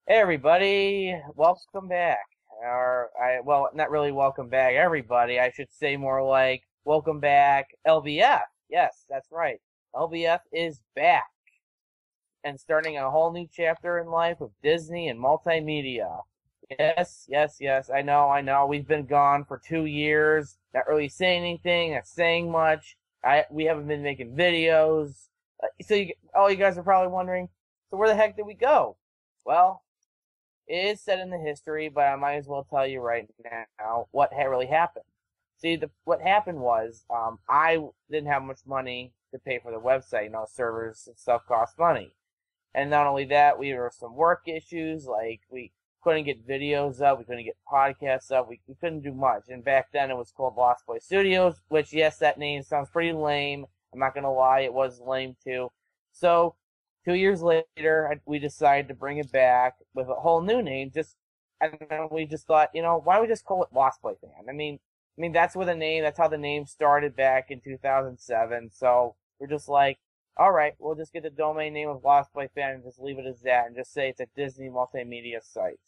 Hey everybody, welcome back. Well, not really welcome back everybody. I should say more like welcome back LBF. Yes, that's right. LBF is back and starting a whole new chapter in life with Disney and multimedia. Yes, yes, yes. I know. We've been gone for 2 years, not really saying anything, not saying much. We haven't been making videos. All you guys are probably wondering, so where the heck did we go? Well, it is set in the history, but I might as well tell you right now what really happened. See, what happened was I didn't have much money to pay for the website. Servers and stuff cost money. And not only that, we were some work issues, like we couldn't get videos up, we couldn't get podcasts up, we couldn't do much. And back then it was called Lost Boy Studios, which, yes, that name sounds pretty lame. I'm not going to lie, it was lame too. So 2 years later, we decided to bring it back with a whole new name. And then we just thought, why don't we just call it Lostboyfan? That's that's how the name started back in 2007. So we're just like, all right, we'll just get the domain name of Lostboyfan and just leave it as that, and just say it's a Disney multimedia site.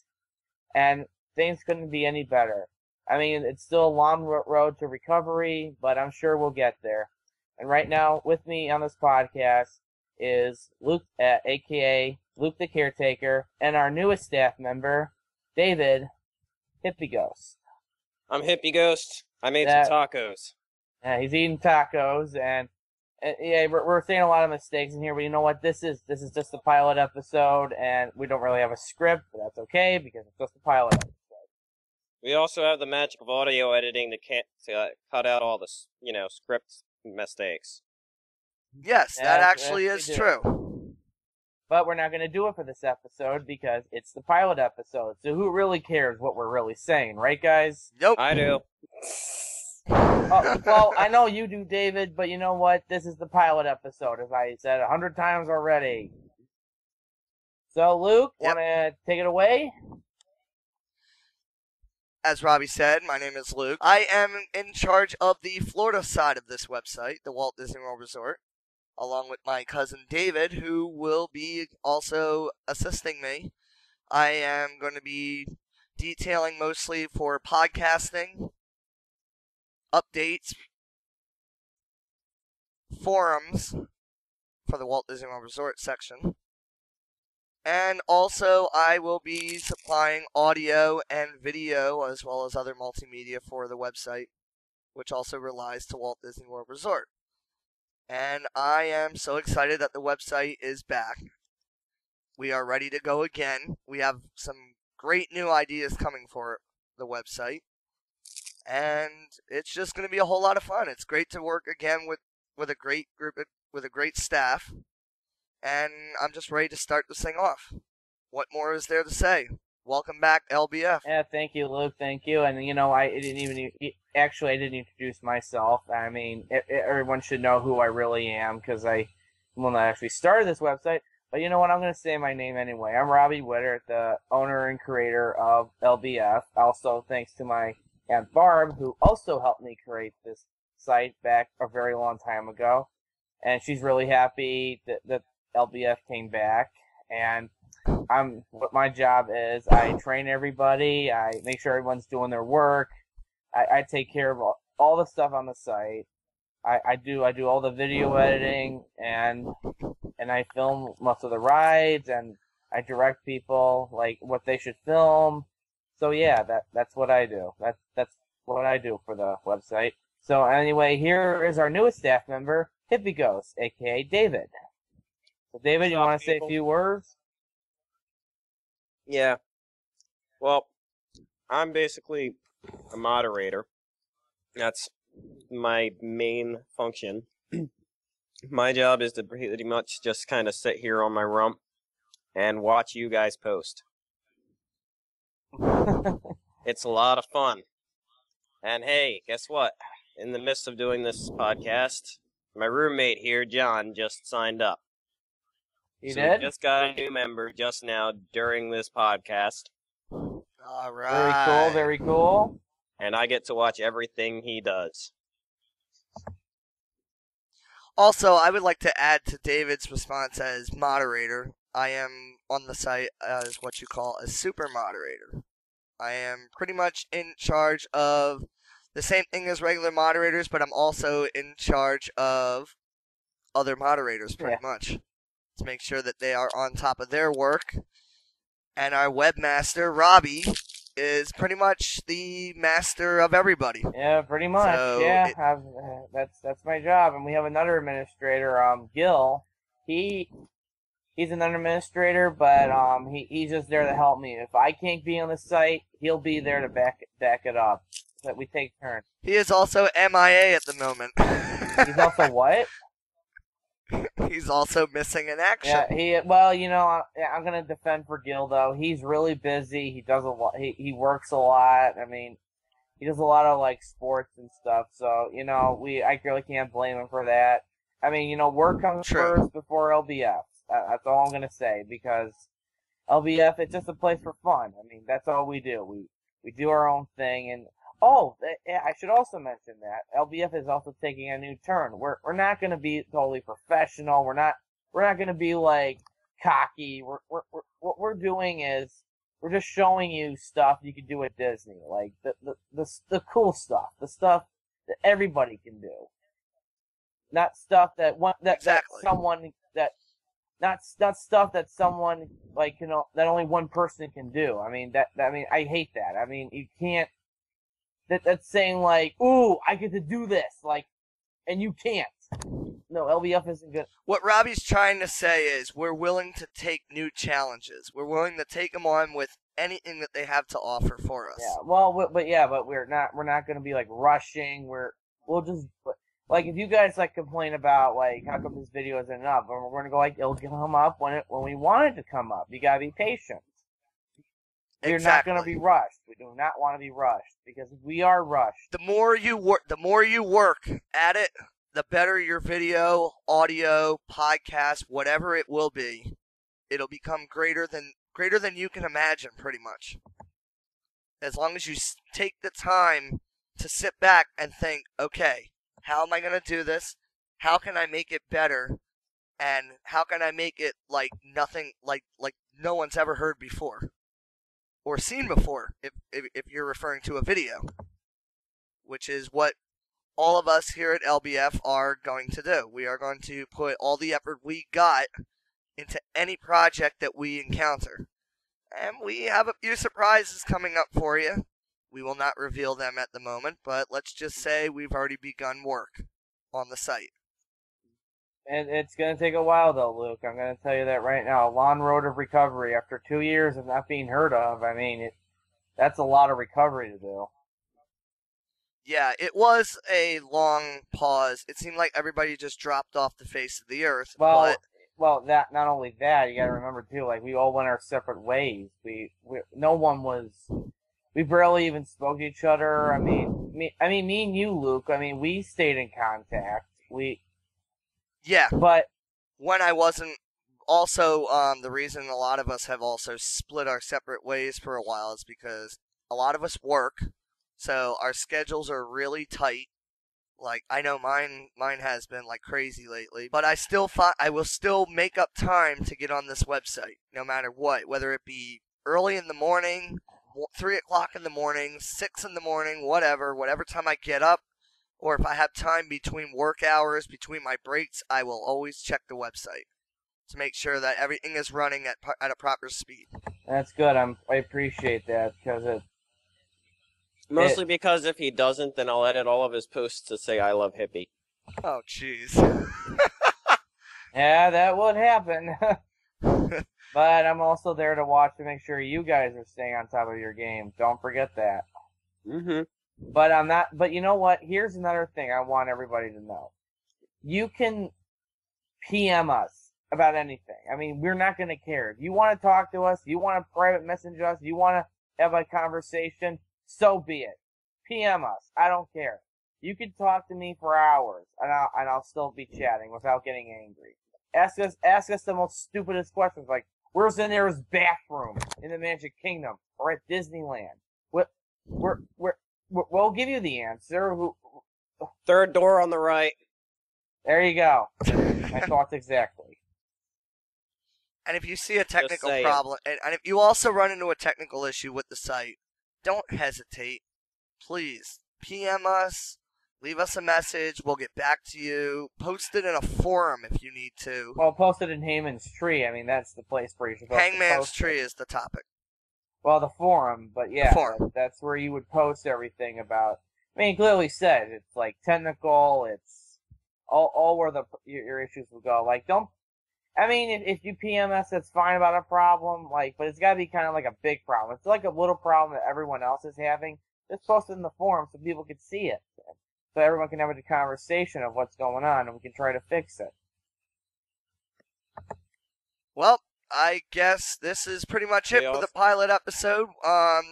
And things couldn't be any better. It's still a long road to recovery, but I'm sure we'll get there. And right now, with me on this podcast is Luke, aka Luke the Caretaker, and our newest staff member, David, Hippighost. I'm Hippighost. I made some tacos. He's eating tacos, and yeah, we're saying a lot of mistakes in here, but you know what? This is just a pilot episode, and we don't really have a script, but that's okay because it's just a pilot episode. We also have the magic of audio editing to cut out all the script mistakes. Yes, that actually is true. But we're not going to do it for this episode because it's the pilot episode. So who really cares what we're really saying, right, guys? Nope. I do. Well, I know you do, David, but you know what? This is the pilot episode, as I said 100 times already. So, Luke, want to take it away? As Robby said, my name is Luke. I am in charge of the Florida side of this website, the Walt Disney World Resort, along with my cousin David, who will be also assisting me. I am going to be detailing mostly for podcasting, updates, forums for the Walt Disney World Resort section. And also, I will be supplying audio and video as well as other multimedia for the website, which also relies to Walt Disney World Resort. And I am so excited that the website is back. We are ready to go again. We have some great new ideas coming for the website. And it's just going to be a whole lot of fun. It's great to work again with a great group, with a great staff. And I'm just ready to start this thing off. What more is there to say? Welcome back, LBF. Yeah, thank you, Luke. Thank you. And I didn't introduce myself. Everyone should know who I really am because I not actually started this website. But you know what? I'm going to say my name anyway. I'm Robby Witter, the owner and creator of LBF. Also, thanks to my Aunt Barb, who also helped me create this site back a very long time ago. And she's really happy that LBF came back. And what my job is, I train everybody, I make sure everyone's doing their work, I take care of all the stuff on the site, I do all the video editing, and I film most of the rides, and I direct people, like, what they should film. So yeah, that's what I do. That's what I do for the website. So anyway, here is our newest staff member, Hippighost, aka David. So David, you want to say a few words? Yeah. Well, I'm basically a moderator. That's my main function. My job is to pretty much just kind of sit here on my rump and watch you guys post. It's a lot of fun. And hey, guess what? In the midst of doing this podcast, my roommate here, John, just signed up. You so did? We just got a new member just now during this podcast. All right. Very cool. And I get to watch everything he does. Also, I would like to add to David's response as moderator. I am on the site as what you call a super moderator. I am pretty much in charge of the same thing as regular moderators, but I'm also in charge of other moderators pretty much to make sure that they are on top of their work. And our webmaster, Robby, is pretty much the master of everybody. Yeah, pretty much. So that's my job. And we have another administrator, Gil. He's another administrator, but he's just there to help me. If I can't be on the site, he'll be there to back it up. That we take turns. He is also MIA at the moment. He's also what? He's also missing in action. Yeah, well, I'm gonna defend for Gil though. He's really busy. He does a lot. He works a lot. I mean, he does a lot of like sports and stuff. So I really can't blame him for that. I mean, work comes first before LBF. That's all I'm gonna say, because LBF, it's just a place for fun. I mean, that's all we do. We do our own thing. And I should also mention that LBF is also taking a new turn. We're not gonna be totally professional. We're not gonna be like cocky. What we're doing is we're just showing you stuff you can do at Disney, like the cool stuff, the stuff that everybody can do, not stuff that not stuff that someone that only one person can do. I mean I hate that. I mean, you can't. That's saying like, ooh, I get to do this, and you can't. No, LBF isn't good. What Robby's trying to say is we're willing to take new challenges. We're willing to take them on with anything that they have to offer for us. Yeah, well, but we're not going to be rushing. We'll just if you guys complain about how come this video isn't up, and we're going to go it'll come up when we want it to come up. You got to be patient. We're not going to be rushed. We do not want to be rushed, because if we are rushed, the more you work at it, the better your video, audio, podcast, whatever it will be. It'll become greater than you can imagine, pretty much. As long as you take the time to sit back and think, okay, how am I going to do this? How can I make it better? And how can I make it like nothing, like no one's ever heard before or seen before, if you're referring to a video, which is what all of us here at LBF are going to do. We are going to put all the effort we got into any project that we encounter. And we have a few surprises coming up for you. We will not reveal them at the moment, but let's just say we've already begun work on the site. And it's going to take a while, though, Luke. I'm going to tell you that right now. A long road of recovery after 2 years of not being heard of. I mean, that's a lot of recovery to do. Yeah, it was a long pause. It seemed like everybody just dropped off the face of the earth. Well, that not only that, you got to remember too. We all went our separate ways. We barely even spoke to each other. I mean, me and you, Luke. I mean, we stayed in contact. Yeah, but when I wasn't. Also, the reason a lot of us have also split our separate ways for a while is because a lot of us work. So our schedules are really tight. I know mine has been crazy lately, but I will still make up time to get on this website, no matter what, whether it be early in the morning, 3 o'clock in the morning, 6 in the morning, whatever time I get up, or if I have time between work hours, between my breaks, I will always check the website to make sure that everything is running at a proper speed. That's good. I appreciate that, because Mostly because if he doesn't, then I'll edit all of his posts to say I love Hippie. Oh, jeez. Yeah, that would happen. But I'm also there to watch to make sure you guys are staying on top of your game. Don't forget that. Mm-hmm. But I'm not. But you know what? Here's another thing I want everybody to know. You can PM us about anything. I mean, we're not going to care. If you want to talk to us, you want to private message us, you want to have a conversation, so be it. PM us. I don't care. You can talk to me for hours, and I'll still be chatting without getting angry. Ask us the most stupidest questions, like, where's the nearest bathroom in the Magic Kingdom or at Disneyland? We'll give you the answer. Third door on the right. There you go. My thoughts exactly. And if you see a technical saying. problem, and if you also run into a technical issue with the site, don't hesitate. Please PM us, leave us a message. We'll get back to you. Post it in a forum if you need to. Well, post it in Hangman's Tree. I mean, that's the place where you're supposed to Hangman's post Tree it. is the topic. Well, the forum, but yeah, forum. that's where you would post everything about. I mean, it clearly said it's like technical. It's all where your issues would go. Like, don't. I mean, if you PMS, that's fine about a problem. Like, but it's got to be kind of like a big problem. It's like a little problem that everyone else is having. Just post it in the forum so people can see it, so everyone can have a conversation of what's going on, and we can try to fix it. Well, I guess this is pretty much it for the pilot episode. I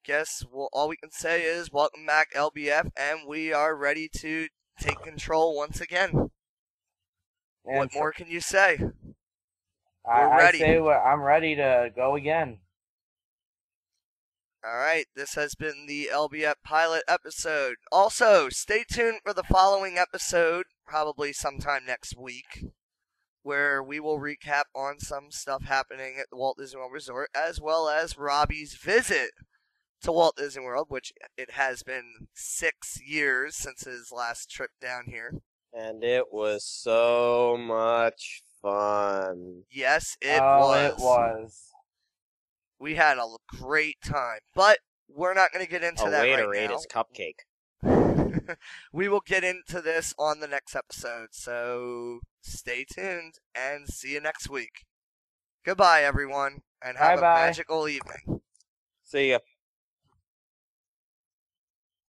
guess all we can say is welcome back, LBF, and we are ready to take control once again. And what more can you say? We're ready. I'm ready to go again. All right, this has been the LBF pilot episode. Also, stay tuned for the following episode, probably sometime next week, where we will recap on some stuff happening at the Walt Disney World Resort, as well as Robby's visit to Walt Disney World, which it has been 6 years since his last trip down here. And it was so much fun. Yes, it was. It was. We had a great time, but we're not going to get into that right now. A waiter ate his cupcake. We will get into this on the next episode, so stay tuned and see you next week. Goodbye, everyone, and have a magical evening. See ya.